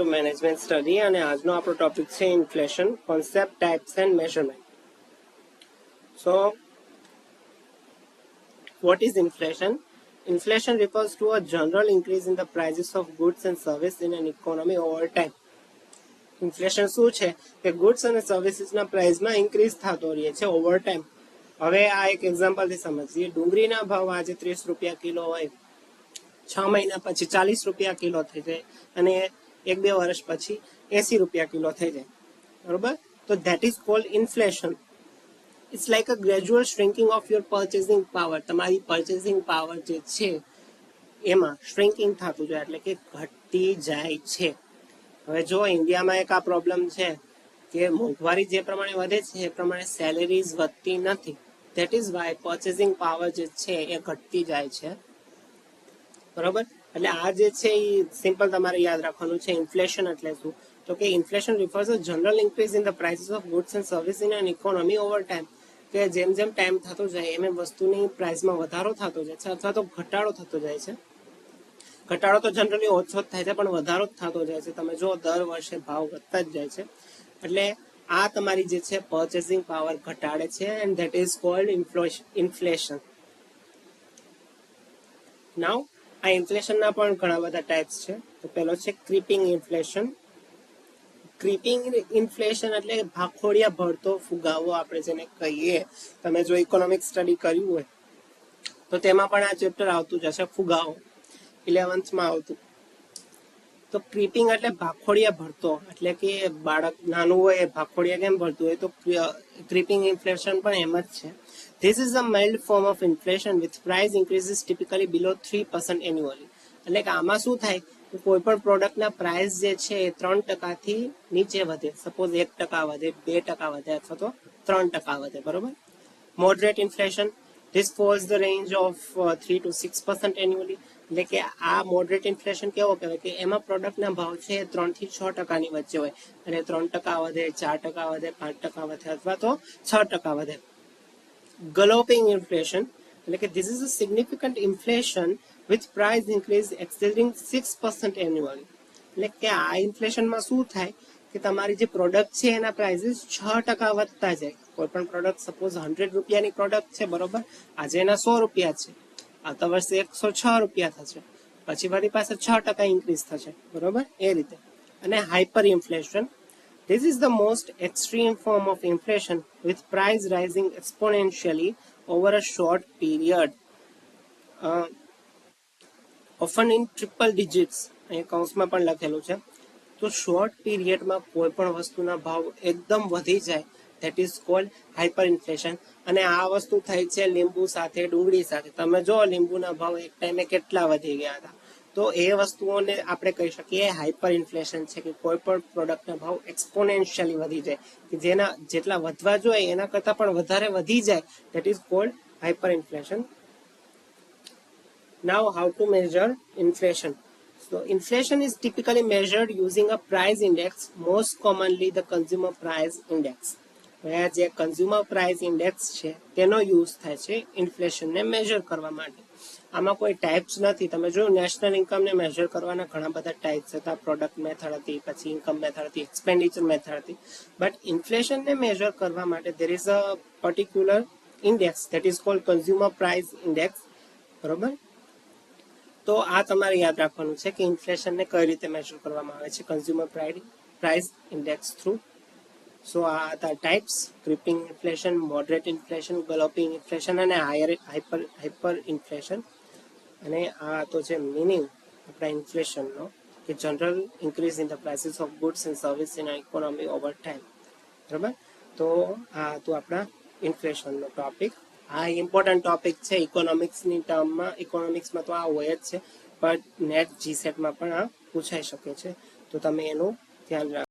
Two management study અને આજનો આપણો ટોપિક છે inflation concept types and measurement. So what is inflation? Inflation refers to a general increase in the prices of goods and service in an economy over time. Inflation શું છે કે goods અને સર્વિસીસના પ્રાઇસમાં increase થતો રહે છે over time. હવે આ એક એક્ઝામ્પલથી સમજીએ. ડુંગળીના ભાવ આજે 30 રૂપિયા કિલો હોય, 6 મહિના પછી 40 રૂપિયા કિલો થઈ જાય અને 1-2 વર્ષ પછી 80 રૂપિયા કિલો થઈ જાય, બરોબર? તો that is called inflation. It's like a gradual shrinking of your purchasing power. તમારી પર્ચેસિંગ પાવર જે છે એમાં શ્રિંકિંગ થતું જાય, એટલે કે ઘટતી જાય છે. હવે જો ઇન્ડિયામાં એક આ પ્રોબ્લેમ છે કે મોંઘવારી જે પ્રમાણે વધે છે એ પ્રમાણે સેલેરીઝ વધતી નથી. That is why purchasing power જે છે એ ઘટતી જાય છે, બરોબર? એટલે આ જે છે એ સિમ્પલ તમારે યાદ રાખવાનું છે. ઇન્ફ્લેશન એટલે શું? તો કે inflation refers a general increase in the prices of goods and service in an economy over time. કે જેમ જેમ ટાઈમ થતો જાય એમ વસ્તુની પ્રાઇસમાં વધારો થતો જાય છે અથવા તો ઘટાડો થતો જાય છે. ઘટાડો તો જનરલી ઓછો જ થાય છે પણ વધારો જ થતો જાય છે. તમે જો દર વર્ષે ભાવ વધતા જ જાય છે. એટલે આ તમારી જે છે પર્ચેસિંગ પાવર ઘટાડે છે and that is called inflation. Now આ ઇન્ફ્લેશનના પણ ઘણા બધા ટાઈપ્સ છે. તો પહેલો છે ક્રીપિંગ ઇન્ફ્લેશન. ક્રીપિંગ ઇન્ફ્લેશન એટલે ભાખોડિયા ભળતો ફુગાવો આપણે જેને કહીએ. તમે જો ઇકોનોમિક્સ સ્ટડી કર્યું હોય તો તેમાં પણ આ ચેપ્ટર આવતું જ હશે, ફુગાવો 11th માં આવતું. તો ક્રીપિંગ એટલે ભાખોડિયા ભળતો, એટલે કે બાળક નાનું હોય એ ભાખોડિયા કેમ ભળતું હોય, તો ક્રીપિંગ ઇન્ફ્લેશન પણ એમ જ છે. This is a mild form of inflation with price increases typically below 3% annually. એટલે કે આમાં શું થાય, કોઈ પણ પ્રોડક્ટના પ્રાઇસ જે છે એ 3% થી નીચે વધે. સપોઝ 1% વધે, 2% વધે અથવા તો 3% વધે, બરોબર? Moderate inflation, this falls the range of 3 to 6% annually. એટલે કે આ મોડરેટ ઇન્ફ્લેશન કેવો કહેવાય કે એમાં પ્રોડક્ટના ભાવ છે 3 થી 6% વચ્ચે હોય અને 3% વધે, 4% વધે, 5% વધે અથવા તો 6% વધે. Galloping inflation એટલે કે this is a significant inflation with price increase exceeding 6% annually. એટલે કે આ ઇન્ફ્લેશનમાં શું થાય કે તમારી જે પ્રોડક્ટ છે એના પ્રાઇસીસ 6% વધતા જાય. કોઈ પણ પ્રોડક્ટ સપોઝ 100 રૂપિયાની પ્રોડક્ટ છે, બરોબર? આજે એના 100 રૂપિયા છે, આવતા વર્ષે 106 રૂપિયા થશે, પછી વળી પાસે 6% ઇન્ક્રીઝ થશે, બરોબર? એ રીતે. અને hyper inflation, this is the most extreme form of inflation with price rising exponentially over a short period, often in triple digits. અહીં કૌંસમાં પણ લખેલું છે. તો શોર્ટ પીરિયડમાં કોઈ પણ વસ્તુના ભાવ એકદમ વધી જાય, that is cold hyper inflation. અને આ વસ્તુ થઈ છે લીંબુ સાથે, ડુંગળી સાથે. તમે જો લીંબુના ભાવ એક ટાઈમે કેટલા વધી ગયા હતા, તો એ વસ્તુઓને આપણે કહી શકીએ હાઇપર ઇન્ફ્લેશન છે. કે કોઈ પણ પ્રોડક્ટના ભાવ એક્સપોનેન્શિયલી વધી જાય, કે જેના જેટલા વધવા જોઈએ એના કરતાં પણ વધારે વધી જાય, that is cold hyper inflation. Now how to measure inflation? So inflation is typically measured using a price index, most commonly the consumer price index. આ જે કન્ઝ્યુમર પ્રાઇસ ઇન્ડેક્સ છે તેનો યુઝ થાય છે ઇન્ફ્લેશનને મેજર કરવા માટે. આમાં કોઈ ટાઈપ્સ નથી. તમે જોયું નેશનલ ઇન્કમને મેજર કરવાના ઘણા બધા ટાઈપ્સ હતા. પ્રોડક્ટ મેથડ હતી, પછી ઇન્કમ મેથડ હતી, એક્સપેન્ડિચર મેથડ હતી. બટ ઇન્ફ્લેશનને મેજર કરવા માટે there is a particular index that is called consumer price index, બરોબર? તો આ તમારે યાદ રાખવાનું છે કે ઇન્ફ્લેશનને કઈ રીતે મેજર કરવામાં આવે છે consumer price index through. So આ હતા types: creeping inflation, moderate inflation, galloping inflation અને હાઇપર ઇન્ફ્લેશન. અને આ તો છે મિનિંગ આપણા ઇન્ફ્લેશનનો, કે general increase in the prices of goods and service in economy over time, બરાબર? તો આ હતું આપણા ઇન્ફ્લેશનનો ટોપિક. આ ઇમ્પોર્ટન્ટ ટોપિક છે ઇકોનોમિક્સની ટર્મમાં. ઇકોનોમિક્સમાં તો આ હોય જ છે, પણ નેટ જીસેટમાં પણ આ પૂછાઈ શકે છે. તો તમે એનું ધ્યાન રાખો.